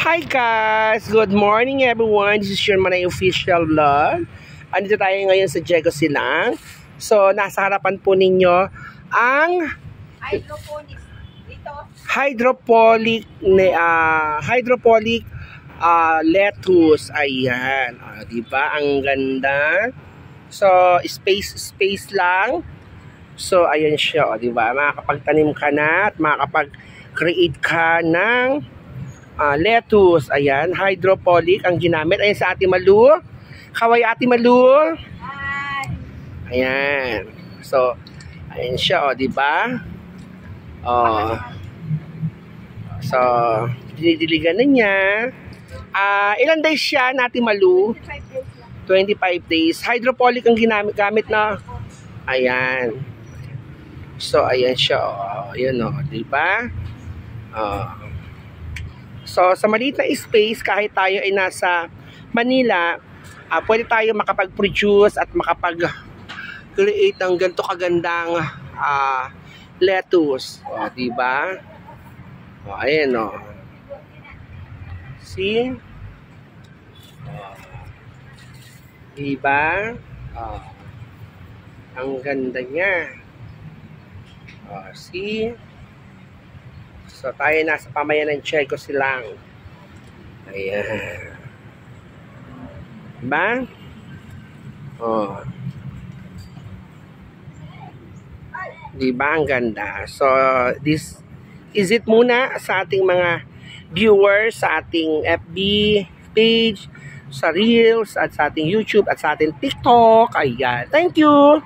Hi guys! Good morning everyone! This is your Manay Official Vlog. Andito tayo ngayon sa Diego Silang. So, nasa harapan po ninyo ang hydroponic lettuce. Ayan. Diba? Ang ganda. So, space lang. So, ayan siya. Diba? Makakapagtanim ka na at makakapag-create ka ng lettuce. Ayan, hydroponic ang ginamit. Ayan sa Ate Malu. Kaway Ate Malu. Ayan. So, ayan siya, di ba? So, dinidiligan na niya. Ilan days siya, Ate Malu? 25 days. Hydroponic ang gamit na. Ayan. So, ayan siya. Ayan, di ba? So, sa maliit na space, kahit tayo ay nasa Manila, pwede tayo makapag-produce at makapag-create ng ganito kagandang lettuce. Diba? Ayan, See? Diba? Ang ganda niya. See? So, tayo nasa pamayan ng Diego Silang. Ayan. Diba? Diba? Ang ganda. So, this is it muna sa ating mga viewers, sa ating FB page, sa Reels, at sa ating YouTube, at sa ating TikTok. Ayan. Thank you!